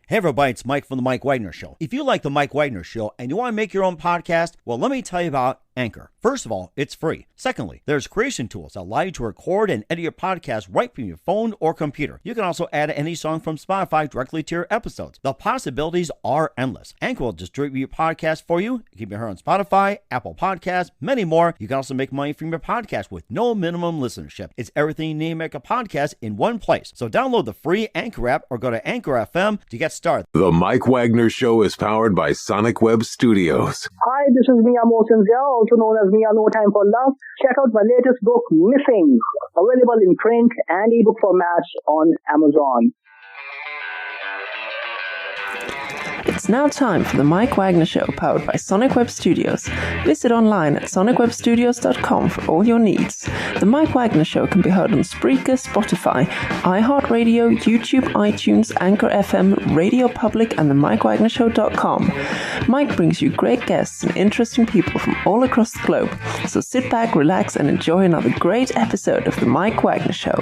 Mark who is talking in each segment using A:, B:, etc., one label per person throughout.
A: Hey everybody, it's Mike from The Mike Wagner Show. If you like The Mike Wagner Show and you want to make your own podcast, well, let me tell you about Anchor. First of all, it's free. Secondly, there's creation tools that allow you to record and edit your podcast right from your phone or computer. You can also add any song from Spotify directly to your episodes. The possibilities are endless. Anchor will distribute your podcast for you. You can be heard on Spotify, Apple Podcasts, many more. You can also make money from your podcast with no minimum listenership. It's everything you need to make a podcast in one place. So download the free Anchor app or go to Anchor FM to get started.
B: The Mike Wagner Show is powered by Sonic Web Studios.
C: Hi, this is Mia Mosensia, also known as Mia No Time for Love. Check out my latest book, Missing, available in print and ebook formats on Amazon.
D: It's now time for the Mike Wagner Show, powered by Sonic Web Studios. Visit online at sonicwebstudios.com for all your needs. The Mike Wagner Show can be heard on Spreaker, Spotify, iHeartRadio, YouTube, iTunes, Anchor FM, Radio Public, and the MikeWagnerShow.com. Mike brings you great guests and interesting people from all across the globe. So sit back, relax, and enjoy another great episode of the Mike Wagner Show.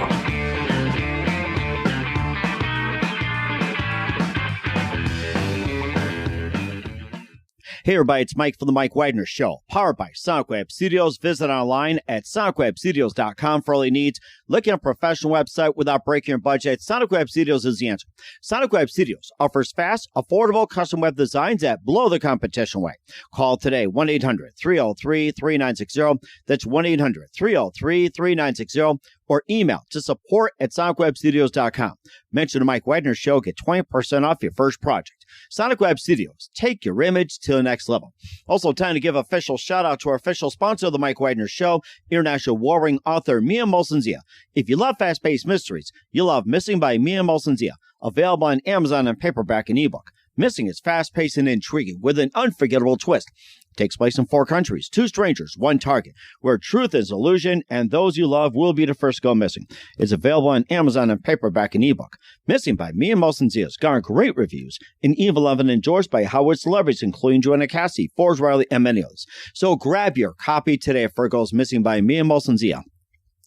A: Hey everybody, it's Mike from The Mike Wagner Show, powered by Sonic Web Studios. Visit online at sonicwebstudios.com for all your needs. Looking at a professional website without breaking your budget, Sonic Web Studios is the answer. Sonic Web Studios offers fast, affordable custom web designs that blow the competition away. Call today, 1-800-303-3960. That's 1-800-303-3960. Or email to support at sonicwebstudios.com. Mention the Mike Wagner Show, get 20% off your first project. Sonic Web Studios, take your image to the next level. Also, time to give official shout out to our official sponsor of the Mike Wagner Show, international warring author Mia Mosensia. If you love fast-paced mysteries, you'll love Missing by Mia Mosensia, available on Amazon and paperback and ebook. Missing is fast-paced and intriguing with an unforgettable twist. It takes place in 4 countries, 2 strangers, 1 target, where truth is illusion and those you love will be the first to go missing. It's available on Amazon and paperback and ebook. Missing by Mia Mosensia has garnered great reviews and even loved and endorsed by Hollywood celebrities, including Joanna Cassidy, Forbes Riley, and many others. So grab your copy today for Goes Missing by Mia Mosensia.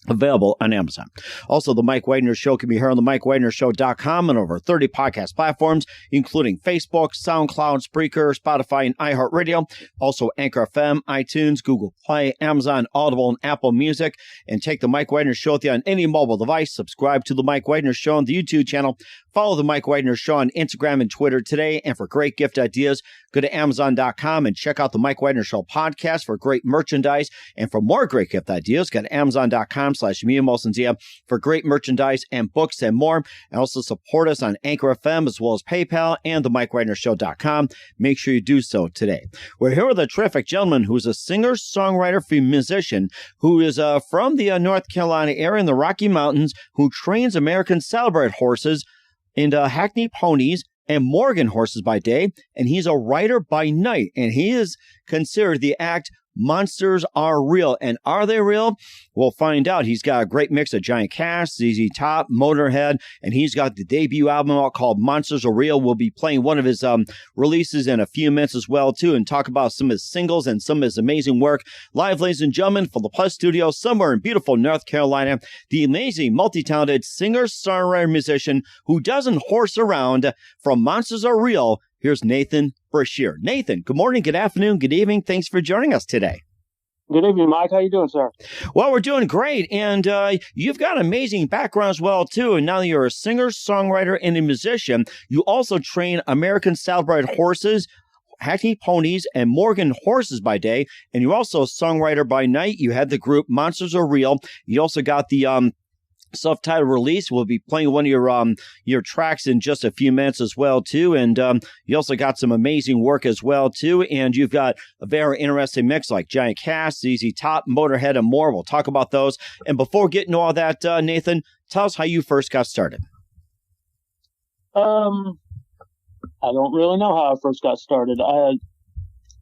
A: Available on Amazon. Also, The Mike Wagner Show can be heard on the MikeWagnerShow.com and over 30 podcast platforms, including Facebook, SoundCloud, Spreaker, Spotify, and iHeartRadio. Also, Anchor FM, iTunes, Google Play, Amazon, Audible, and Apple Music. And take The Mike Wagner Show with you on any mobile device. Subscribe to The Mike Wagner Show on the YouTube channel. Follow The Mike Wagner Show on Instagram and Twitter today. And for great gift ideas, go to Amazon.com and check out The Mike Wagner Show podcast for great merchandise. And for more great gift ideas, go to Amazon.com/Mia Mosensia for great merchandise and books and more. And also support us on Anchor FM as well as PayPal and the MikeWagnerShow.com. Make sure you do so today. We're here with a terrific gentleman who's a singer, songwriter, musician who is from the North Carolina area in the Rocky Mountains, who trains American Saddlebred horses and Hackney ponies and Morgan horses by day, and he's a writer by night, and he is considered the act Monsters Are Real. And are they real? We'll find out. He's got a great mix of Giant Cash, ZZ Top, Motorhead, and he's got the debut album out called Monsters Are Real. We'll be playing one of his releases in a few minutes as well, too, and talk about some of his singles and some of his amazing work. Live, ladies and gentlemen, from the Plus Studio, somewhere in beautiful North Carolina, the amazing, multi-talented singer, songwriter, musician who doesn't horse around. From Monsters Are Real, here's Nathan Brachear. Nathan, good morning, good afternoon, good evening. Thanks for joining us today.
E: Good evening, Mike. How you doing, sir?
A: Well, we're doing great, and you've got an amazing background as well, too. And now that you're a singer, songwriter, and a musician, you also train American Saddlebred horses, Hackney ponies, and Morgan horses by day, and you're also a songwriter by night. You had the group Monsters Are Real. You also got the self-titled release. We'll be playing one of your tracks in just a few minutes as well, too. And you also got some amazing work as well, too. And you've got a very interesting mix like Giant Cash, ZZ Top, Motorhead, and more. We'll talk about those. And before getting to all that, Nathan, tell us how you first got started.
E: I don't really know how I first got started.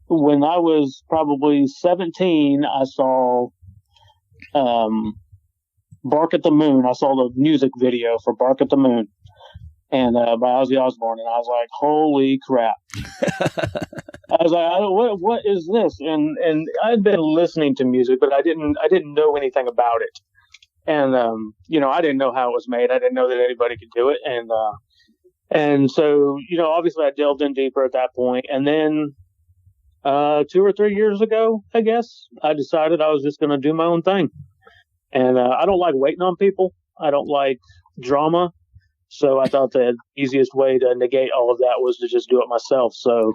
E: When I was probably 17, I saw Bark at the Moon. I saw the music video for Bark at the Moon and by Ozzy Osbourne, and I was like, holy crap. I was like, what is this? And I'd been listening to music, but I didn't know anything about it. And I didn't know how it was made. I didn't know that anybody could do it. And And so, obviously I delved in deeper at that point. And then 2 or 3 years ago, I guess, I decided I was just going to do my own thing. And I don't like waiting on people. I don't like drama. So I thought the easiest way to negate all of that was to just do it myself. So,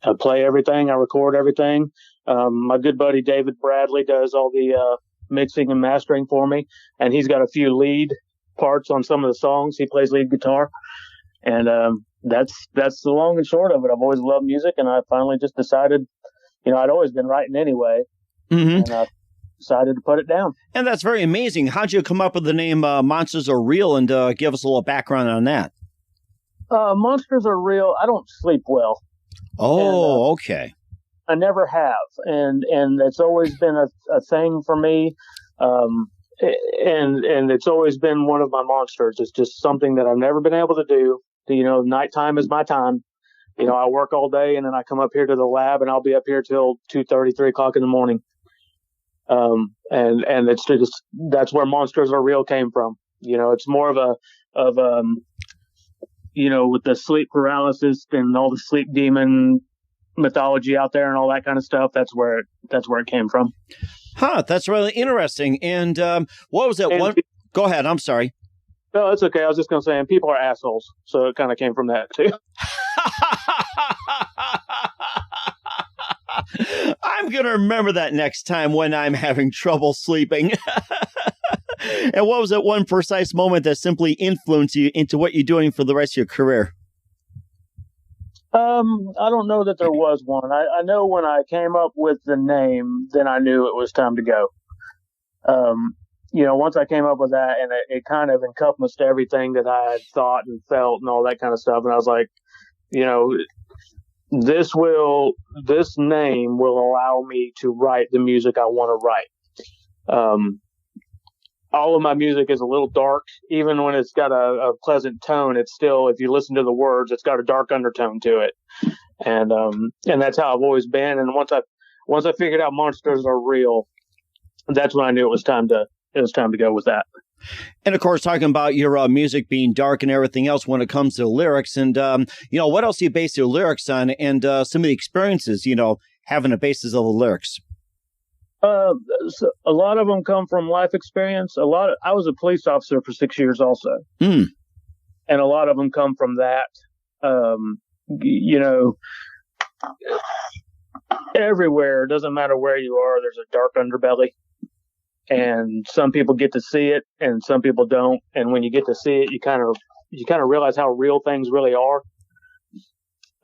E: I play everything. I record everything. My good buddy David Bradley does all the mixing and mastering for me. And he's got a few lead parts on some of the songs. He plays lead guitar. And that's the long and short of it. I've always loved music, and I finally just decided, I'd always been writing anyway.
A: Mm-hmm.
E: And I decided to put it down.
A: And that's very amazing. How'd you come up with the name Monsters Are Real, and give us a little background on that?
E: Monsters Are Real. I don't sleep well.
A: Oh,
E: and,
A: okay.
E: I never have. And it's always been a thing for me. And it's always been one of my monsters. It's just something that I've never been able to do. Nighttime is my time. I work all day, and then I come up here to the lab, and I'll be up here till 2:30, 3 o'clock in the morning. And it's just, that's where Monsters Are Real came from. It's more of with the sleep paralysis and all the sleep demon mythology out there and all that kind of stuff. That's where it came from.
A: Huh. That's really interesting. And what was it? Go ahead. I'm sorry.
E: No, it's okay. I was just going to say, and people are assholes. So it kind of came from that too.
A: I'm going to remember that next time when I'm having trouble sleeping. And what was that one precise moment that simply influenced you into what you're doing for the rest of your career?
E: I don't know that there was one. I know when I came up with the name, then I knew it was time to go. Once I came up with that, and it kind of encompassed everything that I had thought and felt and all that kind of stuff. And I was like, this name will allow me to write the music I want to write. All of my music is a little dark, even when it's got a pleasant tone. It's still, if you listen to the words, it's got a dark undertone to it. And that's how I've always been. And once I figured out Monsters Are Real, that's when I knew it was time to go with that.
A: And of course, talking about your music being dark and everything else when it comes to lyrics, and what else do you base your lyrics on, and some of the experiences, having a basis of the lyrics?
E: So a lot of them come from life experience. I was a police officer for 6 years also.
A: Mm.
E: And a lot of them come from that. Everywhere, doesn't matter where you are, there's a dark underbelly. And some people get to see it and some people don't. And when you get to see it, you kind of realize how real things really are.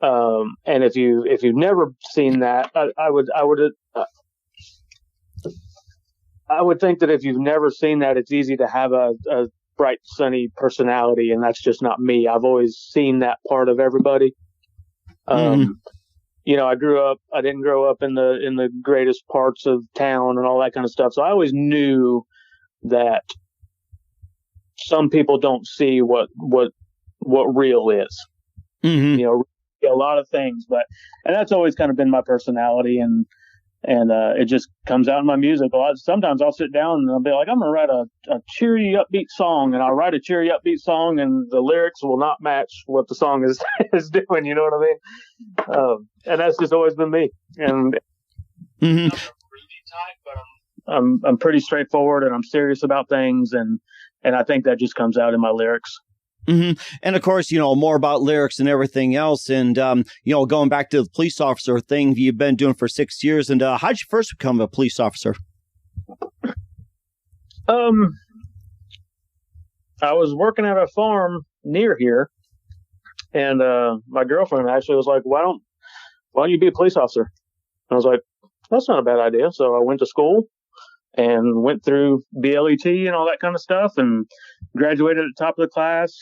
E: And if you've never seen that, I would think that if you've never seen that, it's easy to have a bright, sunny personality, and that's just not me. I've always seen that part of everybody. I didn't grow up in the greatest parts of town and all that kind of stuff. So I always knew that some people don't see what real is.
A: Mm-hmm.
E: A lot of things, and that's always kind of been my personality, and it just comes out in my music. Sometimes I'll sit down and I'll be like, I'm going to write a cheery, upbeat song, and I'll write a cheery, upbeat song, and the lyrics will not match what the song is doing. You know what I mean? And that's just always been me. And
A: mm-hmm.
E: I'm pretty straightforward, and I'm serious about things, and I think that just comes out in my lyrics.
A: Mm-hmm. And of course, more about lyrics and everything else. And, going back to the police officer thing you've been doing for 6 years. And how'd you first become a police officer?
E: I was working at a farm near here, and my girlfriend actually was like, why don't you be a police officer? And I was like, that's not a bad idea. So I went to school and went through BLET and all that kind of stuff, and graduated at the top of the class,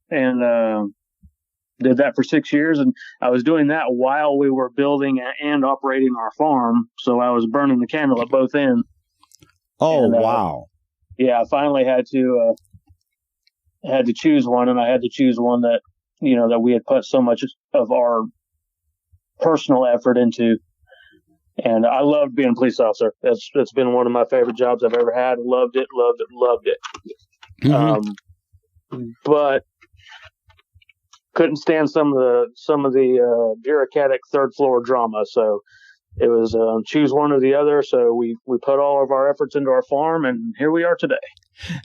E: and did that for 6 years. And I was doing that while we were building and operating our farm, so I was burning the candle at both ends.
A: Oh, and, wow.
E: Yeah, I finally had to choose one, and I had to choose one that, that we had put so much of our personal effort into. And I loved being a police officer. That's been one of my favorite jobs I've ever had. Loved it.
A: Mm-hmm.
E: But couldn't stand some of the bureaucratic third floor drama. So it was choose one or the other. So we put all of our efforts into our farm, and here we are today.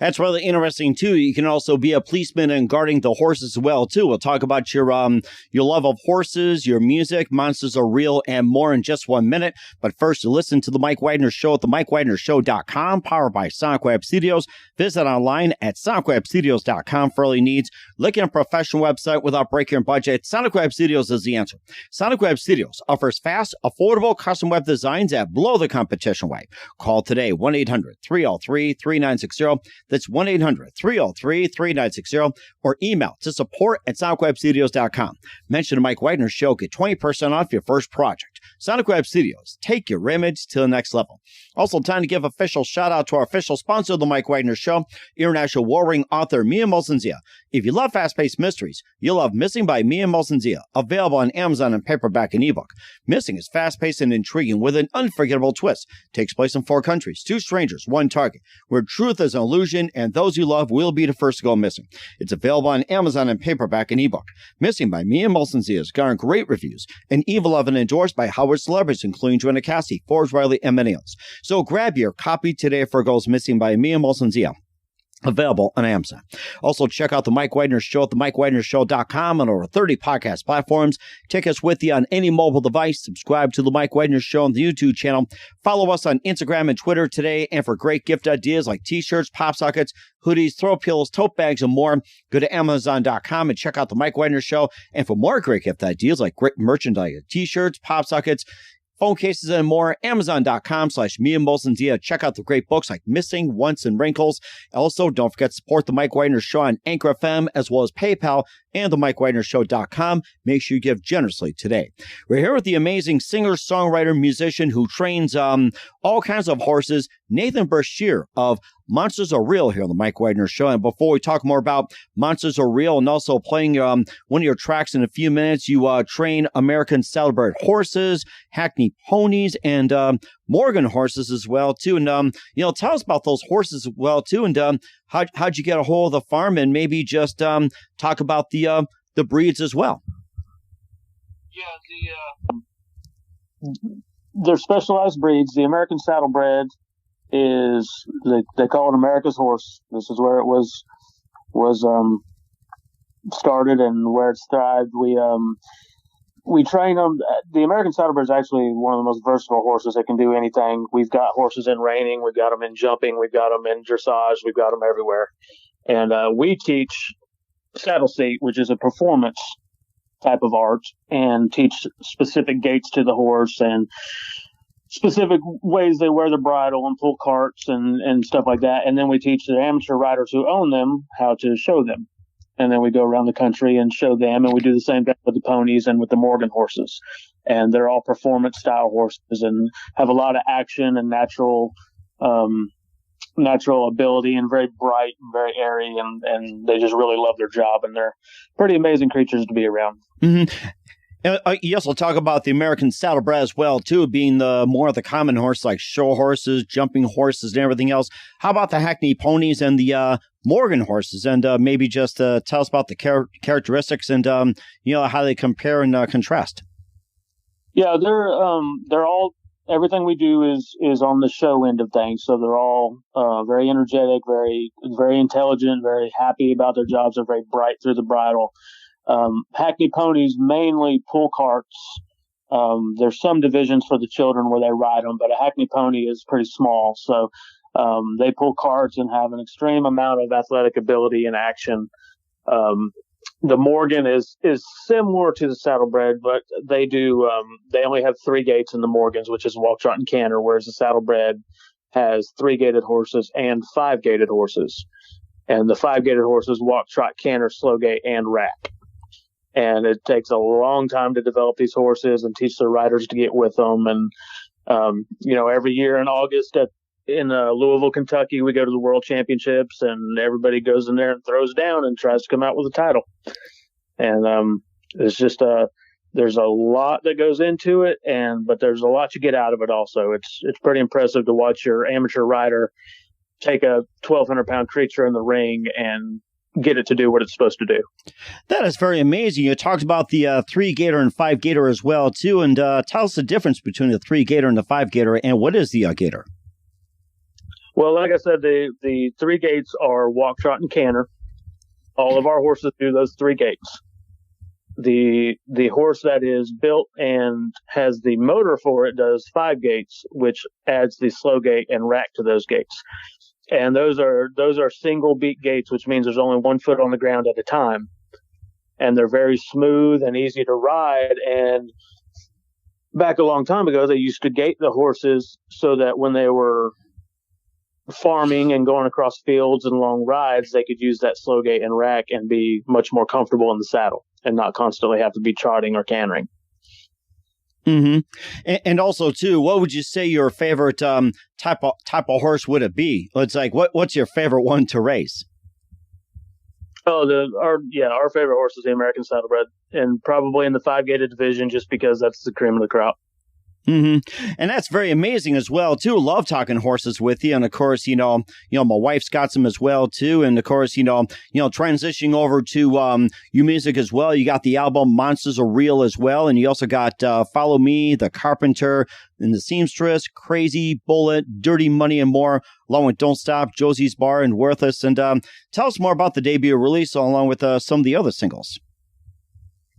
A: That's really interesting too. You can also be a policeman and guarding the horses as well too. We'll talk about your love of horses, your music, monsters are real, and more in just 1 minute. But first, to listen to the Mike Wagner Show at the MikeWagnerShow.com, powered by Sonic Web Studios. Visit online at SonicWebStudios.com for all your needs. Looking at a professional website without breaking your budget, Sonic Web Studios is the answer. Sonic Web Studios offers fast, affordable custom web designs that blow the competition away. Call today 1-800-303-3960. That's 1-800-303-3960, or email to support@sonicwebstudios.com. Mention the Mike Wagner Show. Get 20% off your first project. Sonic Web Studios. Take your image to the next level. Also, time to give official shout out to our official sponsor of the Mike Wagner Show, international warring author Mia Molson-Zia. If you love fast-paced mysteries, you'll love Missing by Mia Molson-Zia, available on Amazon in paperback and ebook. Missing is fast-paced and intriguing with an unforgettable twist. Takes place in 4 countries, 2 strangers, 1 target, where truth is an illusion and those you love will be the first to go missing. It's available on Amazon in paperback and ebook. Missing by Mia Molson-Zia has garnered great reviews and even loved and endorsed by Howard celebrities, including Joanna Cassie, Forbes Riley, and many others. So grab your copy today for Goes Missing by Mia Molson-Zia. Available on Amazon. Also, check out the Mike Wagner Show at themikewagnershow.com on over 30 podcast platforms. Take us with you on any mobile device. Subscribe to the Mike Wagner Show on the YouTube channel. Follow us on Instagram and Twitter today. And for great gift ideas like t-shirts, pop sockets, hoodies, throw pillows, tote bags, and more, go to Amazon.com and check out the Mike Wagner Show. And for more great gift ideas like great merchandise, t-shirts, pop sockets, phone cases, and more, Amazon.com/Mia Molson-Zia. Check out the great books like Missing, Once, and Wrinkles. Also, don't forget to support the Mike Wagner Show on Anchor FM, as well as PayPal and the MikeWagnerShow.com. Make sure you give generously today. We're here with the amazing singer, songwriter, musician who trains all kinds of horses, Nathan Brachear of Monsters Are Real here on the Mike Wagner Show. And before we talk more about Monsters Are Real and also playing one of your tracks in a few minutes, you train American saddlebred horses, Hackney ponies, and Morgan horses as well too. And tell us about those horses as well too. And how'd you get a hold of the farm, and maybe just talk about the breeds as well.
E: Yeah, they're specialized breeds. The American saddlebred is they call it America's horse. This is where it was started and where it's thrived. We train them. The American saddlebred is actually one of the most versatile horses that can do anything. We've got horses in reining, we've got them in jumping, we've got them in dressage, we've got them everywhere. And we teach saddle seat, which is a performance type of art, and teach specific gaits to the horse and specific ways they wear the bridle and pull carts and stuff like that. And then we teach the amateur riders who own them how to show them. And then we go around the country and show them, and we do the same thing with the ponies and with the Morgan horses. And they're all performance style horses and have a lot of action and natural ability, and very bright and very airy, and they just really love their job, and they're pretty amazing creatures to be around.
A: Mm-hmm. You also talk about the American saddlebred as well, too, being the more of the common horse, like show horses, jumping horses, and everything else. How about the Hackney ponies and the Morgan horses? And maybe just tell us about the characteristics and how they compare and contrast.
E: Yeah, they're all. Everything we do is on the show end of things. So they're all very energetic, very intelligent, very happy about their jobs. They're very bright through the bridle. Hackney ponies mainly pull carts. There's some divisions for the children where they ride them, but a Hackney pony is pretty small. So they pull carts and have an extreme amount of athletic ability and action. The Morgan is similar to the saddlebred, but they only have 3 gaits in the Morgans, which is walk, trot, and canter, whereas the saddlebred has 3-gaited horses and 5-gaited horses. And the 5-gaited horses walk, trot, canter, slow gait, and rack. And it takes a long time to develop these horses and teach the riders to get with them. And, every year in August in Louisville, Kentucky, we go to the World Championships, and everybody goes in there and throws down and tries to come out with a title. And it's just there's a lot that goes into it, but there's a lot you get out of it also. It's pretty impressive to watch your amateur rider take a 1,200-pound creature in the ring and get it to do what it's supposed to do.
A: That is very amazing. You talked about the 3-gator and 5-gator as well, too. And tell us the difference between the 3-gator and the 5-gator, and what is the gator?
E: Well, like I said, the 3 gates are walk, trot, and canter. All of our horses do those 3 gates. The horse that is built and has the motor for it does 5 gates, which adds the slow gate and rack to those gates. And those are single beat gates, which means there's only 1 foot on the ground at a time. And they're very smooth and easy to ride. And back a long time ago, they used to gate the horses so that when they were farming and going across fields and long rides, they could use that slow gate and rack and be much more comfortable in the saddle and not constantly have to be trotting or cantering.
A: Mm-hmm. And also, too, what would you say your favorite type of horse would it be? It's like, what's your favorite one to race?
E: Oh, our favorite horse is the American Saddlebred, and probably in the 5-gated division, just because that's the cream of the crop.
A: Mm-hmm. And that's very amazing as well, too. Love talking horses with you. And of course, my wife's got some as well, too. And of course, transitioning over to your music as well. You got the album Monsters Are Real as well. And you also got Follow Me, The Carpenter, and The Seamstress, Crazy, Bullet, Dirty Money, and more, along with Don't Stop, Josie's Bar, and Worthless. And tell us more about the debut release along with some of the other singles.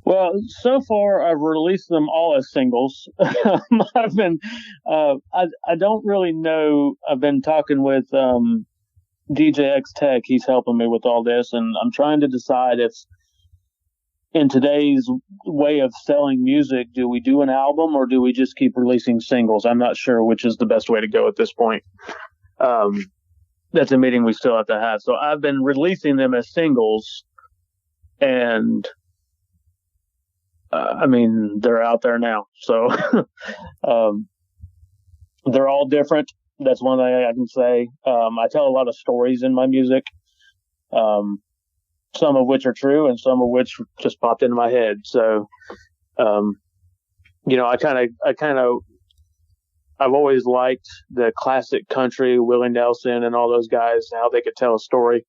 E: Well, so far I've released them all as singles. I've been, I don't really know. I've been talking with DJ X Tech. He's helping me with all this, and I'm trying to decide if, in today's way of selling music, do we do an album or do we just keep releasing singles? I'm not sure which is the best way to go at this point. That's a meeting we still have to have. So I've been releasing them as singles, and they're out there now. So they're all different. That's one thing I can say. I tell a lot of stories in my music, some of which are true and some of which just popped into my head. So, I've always liked the classic country, Willie Nelson and all those guys, how they could tell a story.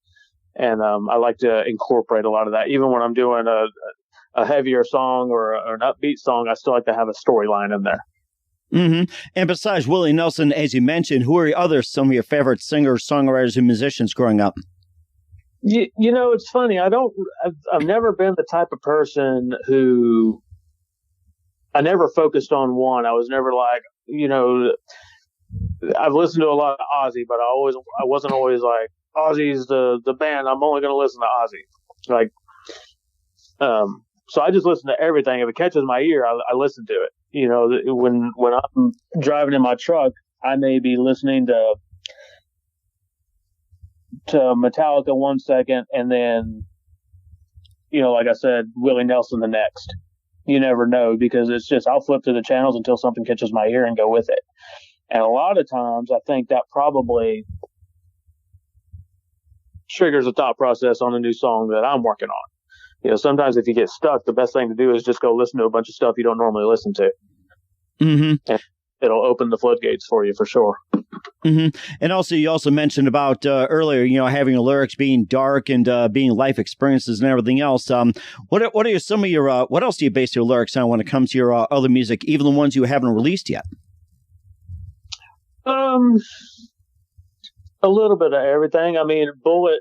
E: And I like to incorporate a lot of that. Even when I'm doing a heavier song or an upbeat song, I still like to have a storyline in there.
A: Mm-hmm. And besides Willie Nelson, as you mentioned, who are some of your favorite singers, songwriters, and musicians growing up?
E: It's funny. I've never been the type of person who, I never focused on one. I was never like, I've listened to a lot of Ozzy, but I wasn't always like, Ozzy's the band, I'm only going to listen to Ozzy. Like, so I just listen to everything. If it catches my ear, I listen to it. When I'm driving in my truck, I may be listening to Metallica one second, and then, like I said, Willie Nelson the next. You never know, because it's just, I'll flip through the channels until something catches my ear and go with it. And a lot of times I think that probably triggers a thought process on a new song that I'm working on. Sometimes if you get stuck, the best thing to do is just go listen to a bunch of stuff you don't normally listen to.
A: Mm-hmm.
E: And it'll open the floodgates for you for sure.
A: Mm-hmm. And also, you also mentioned about earlier, having your lyrics being dark and being life experiences and everything else. What are some of your, what else do you base your lyrics on when it comes to your other music, even the ones you haven't released yet?
E: A little bit of everything. Bullet,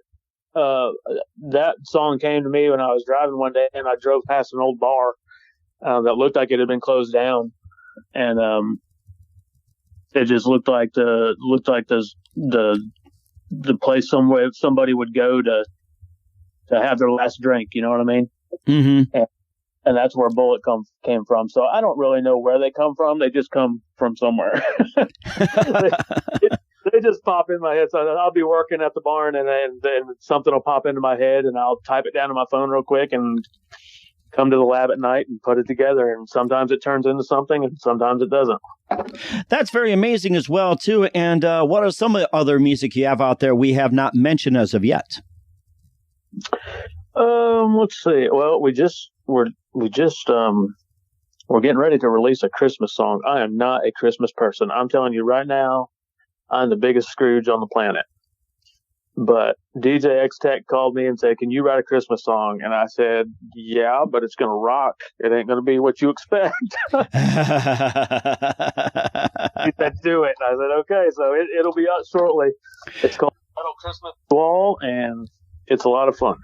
E: that song came to me when I was driving one day, and I drove past an old bar that looked like it had been closed down, and it just looked like the place somewhere somebody would go to have their last drink. You know what I mean?
A: Mm-hmm.
E: And that's where Bullet came from. So I don't really know where they come from. They just come from somewhere. They just pop in my head. So I'll be working at the barn, and then something will pop into my head, and I'll type it down on my phone real quick and come to the lab at night and put it together. And sometimes it turns into something, and sometimes it doesn't.
A: That's very amazing as well, too. And what are some of the other music you have out there we have not mentioned as of yet?
E: Let's see. Well, we're getting ready to release a Christmas song. I am not a Christmas person. I'm telling you right now, I'm the biggest Scrooge on the planet. But DJ X Tech called me and said, "Can you write a Christmas song?" And I said, "Yeah, but it's going to rock. It ain't going to be what you expect." He said, "Do it." And I said, "Okay." So it'll be out shortly. It's called Metal Christmas Wall, and it's a lot of fun.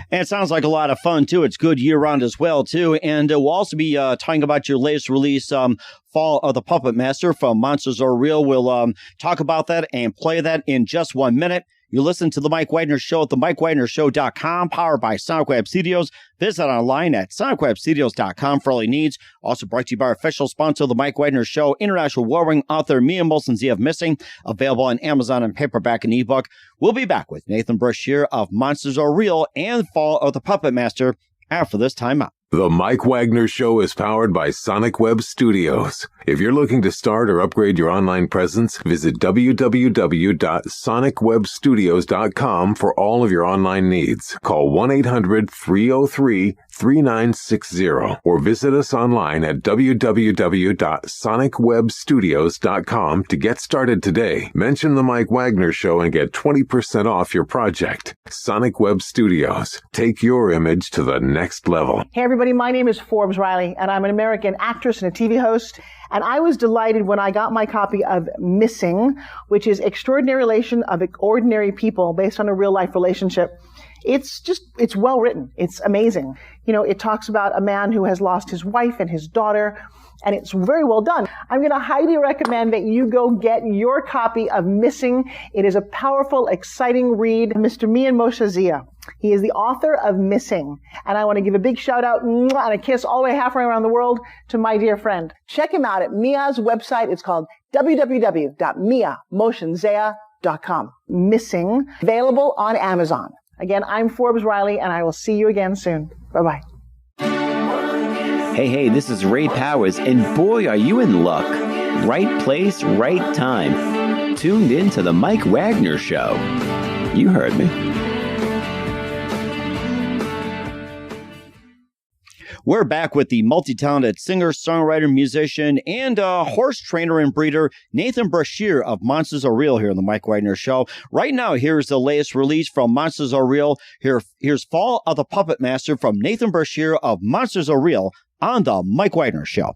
A: And it sounds like a lot of fun, too. It's good year-round as well, too. And we'll also be talking about your latest release, Fall of the Puppet Master from Monsters Are Real. We'll talk about that and play that in just 1 minute. You listen to The Mike Wagner Show at themikewagnershow.com, powered by Sonic Web Studios. Visit online at sonicwebstudios.com for all your needs. Also brought to you by our official sponsor, The Mike Wagner Show, international warring author Mia Molson Z of Missing, available on Amazon and paperback and ebook. We'll be back with Nathan Brachear of Monsters Are Real and Fall of the Puppet Master after this time out.
B: The Mike Wagner Show is powered by Sonic Web Studios. If you're looking to start or upgrade your online presence, visit www.sonicwebstudios.com for all of your online needs. Call 1-800-303-3960 or visit us online at www.sonicwebstudios.com to get started today. Mention The Mike Wagner Show and get 20% off your project. Sonic Web Studios. Take your image to the next level.
F: Hey everybody, my name is Forbes Riley, and I'm an American actress and a TV host. And I was delighted when I got my copy of Missing, which is Extraordinary Relation of Ordinary People based on a real life relationship. It's well written. It's amazing. You know, it talks about a man who has lost his wife and his daughter, and it's very well done. I'm going to highly recommend that you go get your copy of Missing. It is a powerful, exciting read. Mr. Mian Moshe Zia. He is the author of Missing. And I want to give a big shout out and a kiss all the way halfway around the world to my dear friend. Check him out at Mia's website. It's called www.miamotionzea.com. Missing. Available on Amazon. Again, I'm Forbes Riley, and I will see you again soon. Bye-bye.
G: Hey, this is Ray Powers, and boy, are you in luck. Right place, right time. Tuned in to The Mike Wagner Show. You heard me.
A: We're back with the multi-talented singer, songwriter, musician, and horse trainer and breeder, Nathan Brachear of Monsters Are Real here on The Mike Wagner Show. Right now, here's the latest release from Monsters Are Real. Here's Fall of the Puppet Master from Nathan Brachear of Monsters Are Real on The Mike Wagner Show.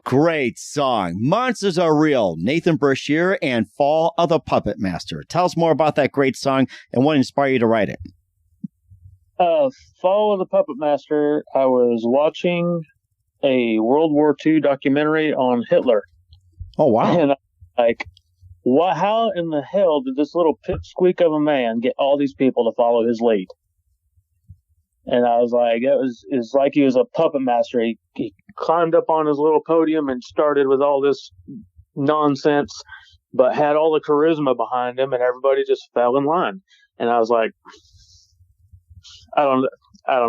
A: Great song. Monsters Are Real, Nathan Brachear and Fall of the Puppet Master. Tell us more about that great song and what inspired you to write it.
E: Fall of the Puppet Master, I was watching a World War II documentary on Hitler.
A: Oh, wow.
E: And I'm like, how in the hell did this little pipsqueak of a man get all these people to follow his lead? And I was like, it's like he was a puppet master. He climbed up on his little podium and started with all this nonsense, but had all the charisma behind him, and everybody just fell in line. And I was like, I don't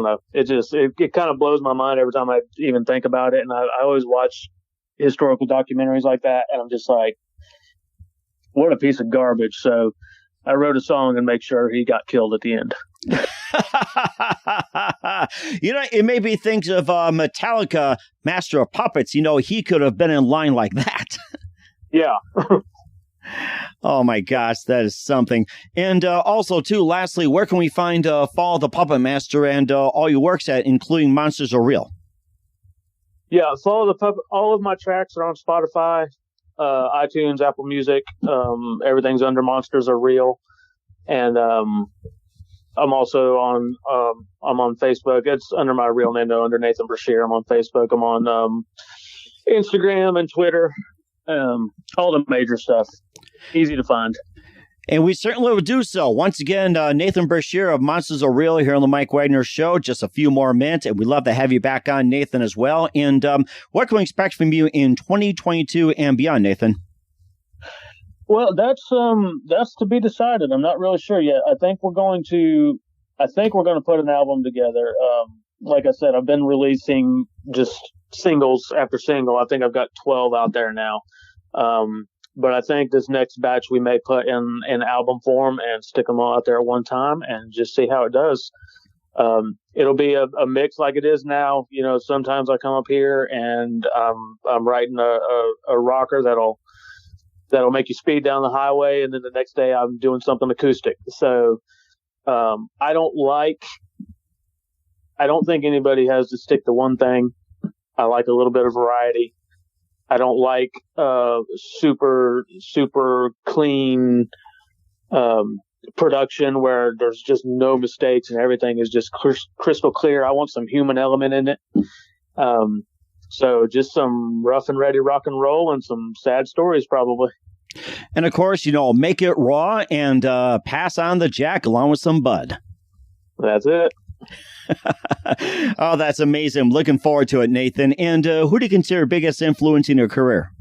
E: know. It kind of blows my mind every time I even think about it. And I always watch historical documentaries like that, and I'm just like, what a piece of garbage. So I wrote a song and make sure he got killed at the end.
A: It made me think of Metallica, Master of Puppets. He could have been in line like that.
E: Yeah.
A: Oh my gosh, that is something. And also, too, lastly, where can we find Fall of the Puppet Master and all your works at, including Monsters Are Real?
E: Yeah, Fall of the Puppet. All of my tracks are on Spotify, iTunes, Apple Music. Everything's under Monsters Are Real. And I'm also on I'm on Facebook. It's under my real name though, under Nathan Brachear. I'm on Facebook. I'm on Instagram and Twitter. All the major stuff. Easy to find.
A: And we certainly will do so. Once again, Nathan Brachear of Monsters Are Real here on the Mike Wagner Show. Just a few more minutes, and we'd love to have you back on, Nathan, as well. And what can we expect from you in 2022 and beyond, Nathan?
E: Well, that's to be decided. I'm not really sure yet. I think we're going to put an album together. Like I said, I've been releasing just singles after single. I think I've got 12 out there now. But I think this next batch we may put in album form and stick them all out there at one time and just see how it does. It'll be a mix like it is now. Sometimes I come up here and I'm writing a rocker that'll make you speed down the highway, and then the next day I'm doing something acoustic. So I don't think anybody has to stick to one thing. I like a little bit of variety. I don't like super clean production where there's just no mistakes and everything is just crystal clear. I want some human element in it. So just some rough and ready rock and roll and some sad stories, probably.
A: And of course, make it raw and pass on the jack along with some bud.
E: That's it.
A: Oh, that's amazing. I'm looking forward to it, Nathan. And who do you consider biggest influence in your career?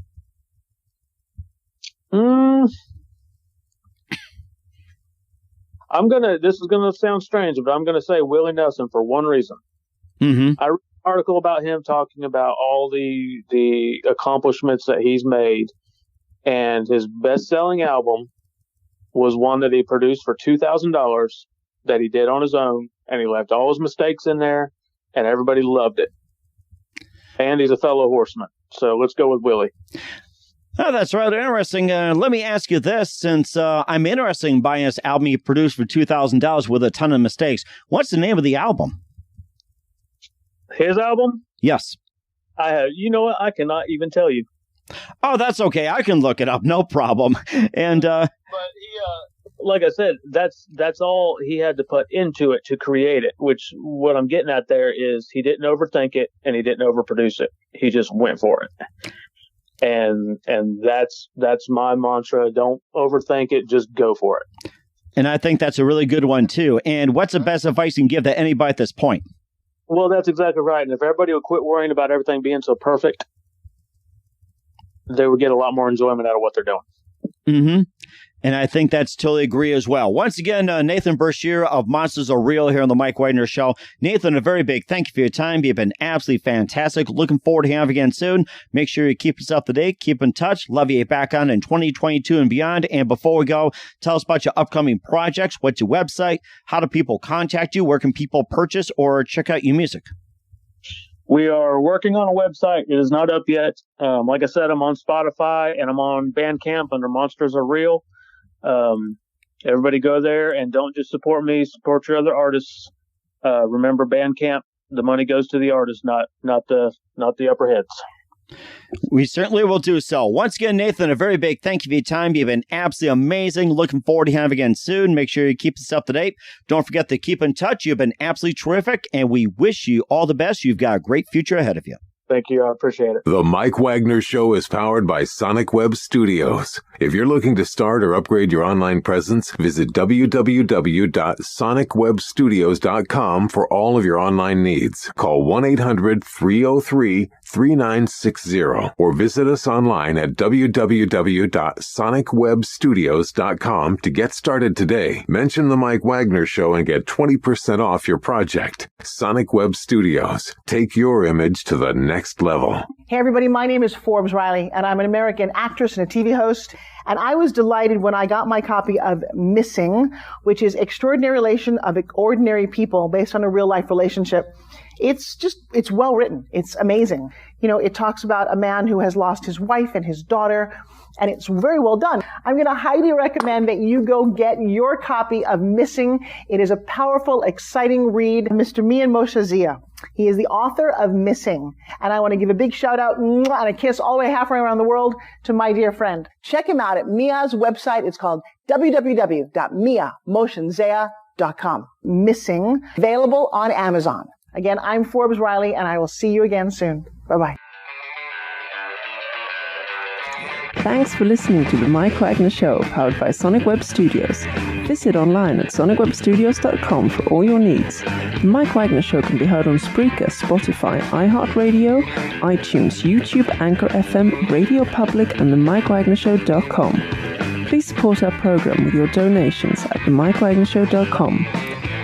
E: This is gonna sound strange, but I'm gonna say Willie Nelson for one reason.
A: Mm-hmm.
E: I read an article about him talking about all the accomplishments that he's made, and his best-selling album was one that he produced for $2,000 that he did on his own, and he left all his mistakes in there, and everybody loved it. And he's a fellow horseman, so let's go with Willie.
A: Oh, that's rather interesting. Let me ask you this, since I'm interested in buying this album he produced for $2,000 with a ton of mistakes. What's the name of the album?
E: His album?
A: Yes.
E: You know what? I cannot even tell you.
A: Oh, that's okay. I can look it up. No problem. And
E: but he, like I said, that's all he had to put into it to create it. Which what I'm getting at there is he didn't overthink it and he didn't overproduce it. He just went for it. And that's my mantra. Don't overthink it. Just go for it.
A: And I think that's a really good one too. And what's the best advice you can give to anybody at this point?
E: Well, that's exactly right. And if everybody would quit worrying about everything being so perfect, they would get a lot more enjoyment out of what they're doing.
A: Mm-hmm. And I think that's totally agree as well. Once again, Nathan Brachear of Monsters Are Real here on the Mike Wagner Show. Nathan, a very big thank you for your time. You've been absolutely fantastic. Looking forward to having you again soon. Make sure you keep us up to date. Keep in touch. Love you back on in 2022 and beyond. And before we go, tell us about your upcoming projects. What's your website? How do people contact you? Where can people purchase or check out your music?
E: We are working on a website. It is not up yet. Like I said, I'm on Spotify and I'm on Bandcamp under Monsters Are Real. Everybody go there and don't just support me, support your other artists. Remember Bandcamp, the money goes to the artist, not the upper heads.
A: We certainly will do so. Once again, Nathan, a very big thank you for your time. You've been absolutely amazing. Looking forward to having you again soon. Make sure you keep us up to date. Don't forget to keep in touch. You've been absolutely terrific, and we wish you all the best. You've got a great future ahead of you.
E: Thank you. I appreciate it.
B: The Mike Wagner Show is powered by Sonic Web Studios. If you're looking to start or upgrade your online presence, visit www.sonicwebstudios.com for all of your online needs. Call 1-800-303-3960 or visit us online at www.sonicwebstudios.com to get started today. Mention the Mike Wagner Show and get 20% off your project. Sonic Web Studios. Take your image to the next level.
F: Hey everybody, my name is Forbes Riley and I'm an American actress and a TV host. And I was delighted when I got my copy of Missing, which is Extraordinary Relation of Ordinary People based on a real life relationship. It's well written. It's amazing. It talks about a man who has lost his wife and his daughter, and it's very well done. I'm going to highly recommend that you go get your copy of Missing. It is a powerful, exciting read. Mr. Mian Moshe Zia. He is the author of Missing. And I want to give a big shout out and a kiss all the way halfway around the world to my dear friend. Check him out at Mia's website. It's called www.miamotionsea.com. Missing. Available on Amazon. Again, I'm Forbes Riley, and I will see you again soon. Bye-bye.
D: Thanks for listening to The Mike Wagner Show, powered by Sonic Web Studios. Visit online at sonicwebstudios.com for all your needs. The Mike Wagner Show can be heard on Spreaker, Spotify, iHeartRadio, iTunes, YouTube, Anchor FM, Radio Public, and themikewagnershow.com. Please support our program with your donations at themikewagnershow.com.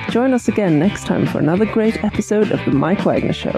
D: Join us again next time for another great episode of The Mike Wagner Show.